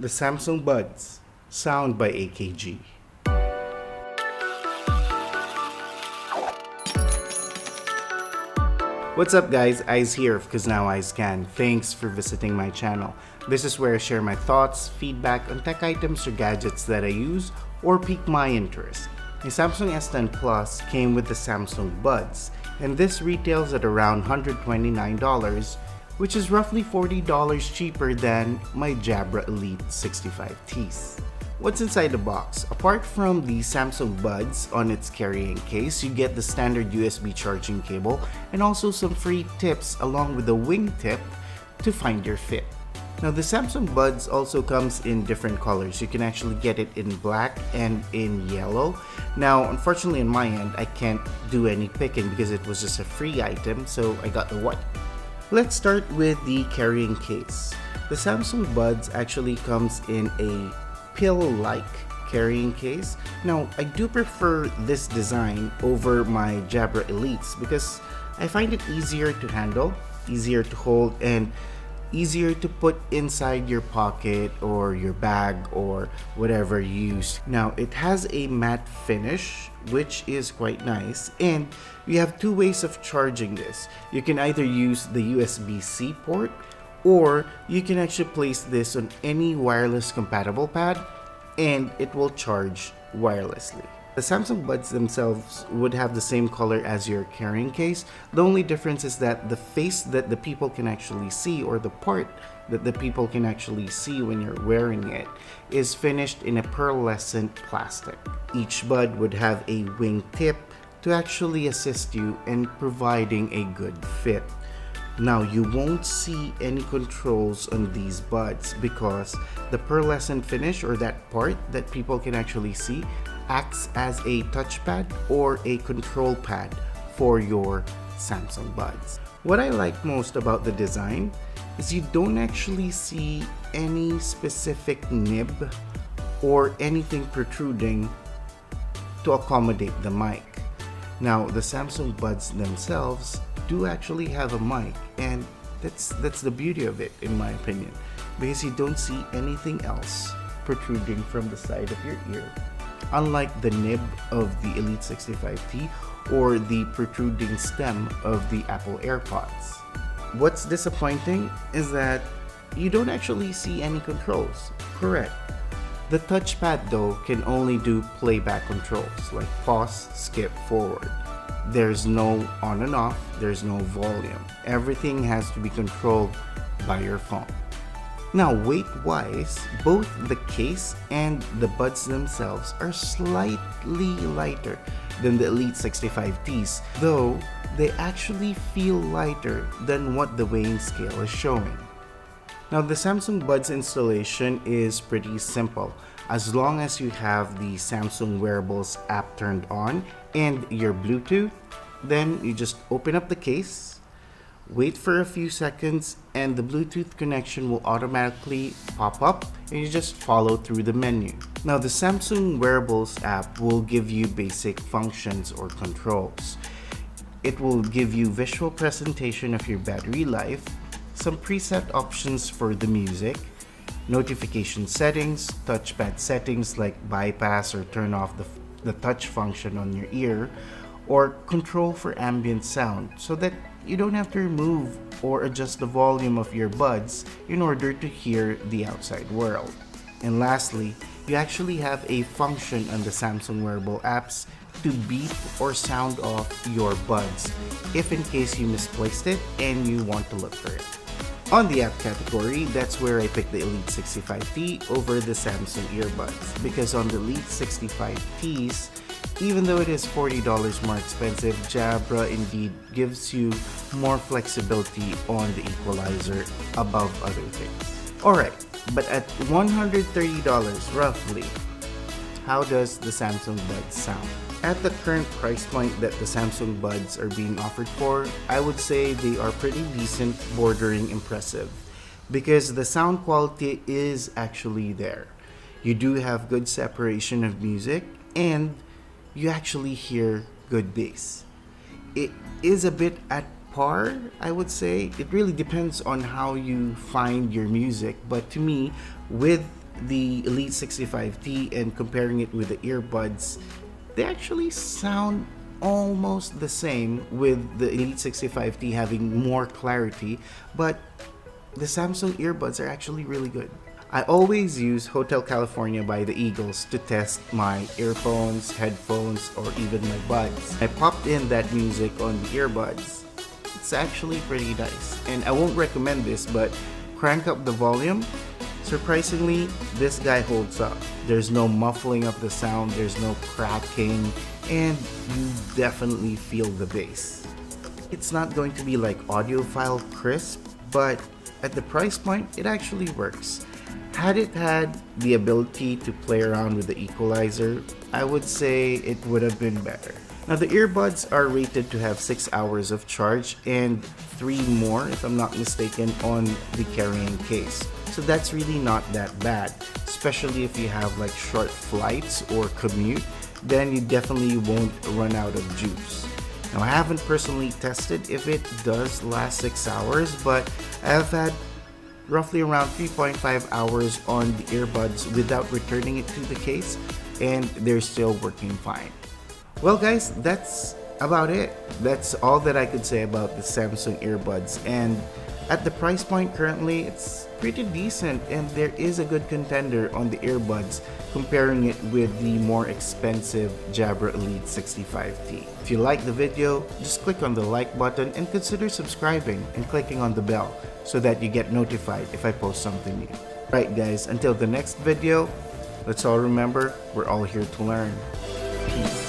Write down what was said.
The Samsung Buds, sound by AKG. What's up guys, Eyes here of coznowEIZcan. Thanks for visiting my channel. This is where I share my thoughts, feedback on tech items or gadgets that I use or pique my interest. The Samsung S10 Plus came with the Samsung Buds, and this retails at around $129, which is roughly $40 cheaper than my Jabra Elite 65Ts. What's inside the box? Apart from the Samsung Buds on its carrying case, you get the standard USB charging cable and also some free tips along with a wingtip to find your fit. Now the Samsung Buds also comes in different colors. You can actually get it in black and in yellow. Now unfortunately on my end, I can't do any picking because it was just a free item, so I got the white. Let's start with the carrying case. The Samsung Buds actually comes in a pill-like carrying case. Now, I do prefer this design over my Jabra Elites because I find it easier to handle, easier to hold, and easier to put inside your pocket or your bag or whatever you use. Now, it has a matte finish, which is quite nice, and you have two ways of charging this. You can either use the USB-C port, or you can actually place this on any wireless compatible pad and it will charge wirelessly. The Samsung Buds themselves would have the same color as your carrying case. The only difference is that the face that the people can actually see, or the part that the people can actually see when you're wearing it, is finished in a pearlescent plastic. Each bud would have a wing tip to actually assist you in providing a good fit. Now you won't see any controls on these buds because the pearlescent finish, or that part that people can actually see, acts as a touchpad or a control pad for your Samsung Buds. What I like most about the design is you don't actually see any specific nib or anything protruding to accommodate the mic. Now the Samsung Buds themselves do actually have a mic, and that's the beauty of it in my opinion, because you don't see anything else protruding from the side of your ear, unlike the nib of the Elite 65T or the protruding stem of the Apple AirPods. What's disappointing is that you don't actually see any controls. Correct. The touchpad though can only do playback controls like pause, skip, forward. There's no on and off, there's no volume. Everything has to be controlled by your phone. Now weight-wise, both the case and the buds themselves are slightly lighter than the Elite 65Ts, though they actually feel lighter than what the weighing scale is showing. Now the Samsung Buds installation is pretty simple. As long as you have the Samsung Wearables app turned on and your Bluetooth, then you just open up the case, wait for a few seconds, and the Bluetooth connection will automatically pop up and you just follow through the menu. Now the Samsung Wearables app will give you basic functions or controls. It will give you visual presentation of your battery life, some preset options for the music, notification settings, touchpad settings like bypass or turn off the touch function on your ear, or control for ambient sound so that you don't have to remove or adjust the volume of your buds in order to hear the outside world. And lastly, you actually have a function on the Samsung wearable apps to beep or sound off your buds if in case you misplaced it and you want to look for it. On the app category, that's where I picked the Elite 65T over the Samsung earbuds, because on the Elite 65Ts, even though it is $40 more expensive, Jabra indeed gives you more flexibility on the equalizer above other things. Alright, but at $130 roughly, how does the Samsung Buds sound? At the current price point that the Samsung Buds are being offered for, I would say they are pretty decent, bordering impressive, because the sound quality is actually there. You do have good separation of music and you actually hear good bass. It is a bit at par, I would say. It really depends on how you find your music, but to me, with the Elite 65T and comparing it with the earbuds, they actually sound almost the same, with the Elite 65T having more clarity, but the Samsung earbuds are actually really good. I always use Hotel California by the Eagles to test my earphones, headphones, or even my buds. I popped in that music on the earbuds. It's actually pretty nice. And I won't recommend this, but crank up the volume. Surprisingly, this guy holds up. There's no muffling of the sound, there's no cracking, and you definitely feel the bass. It's not going to be like audiophile crisp, but at the price point, it actually works. Had it had the ability to play around with the equalizer, I would say it would have been better. Now the earbuds are rated to have 6 hours of charge and 3 more, if I'm not mistaken, on the carrying case. So that's really not that bad, especially if you have like short flights or commute, then you definitely won't run out of juice. Now I haven't personally tested if it does last 6 hours, but I've had roughly around 3.5 hours on the earbuds without returning it to the case, and they're still working fine. Well guys, that's about it. That's all that I could say about the Samsung earbuds, and at the price point currently, it's pretty decent, and there is a good contender on the earbuds comparing it with the more expensive Jabra Elite 65T. If you like the video, just click on the like button and consider subscribing and clicking on the bell so that you get notified if I post something new. Right guys, until the next video, let's all remember, we're all here to learn. Peace.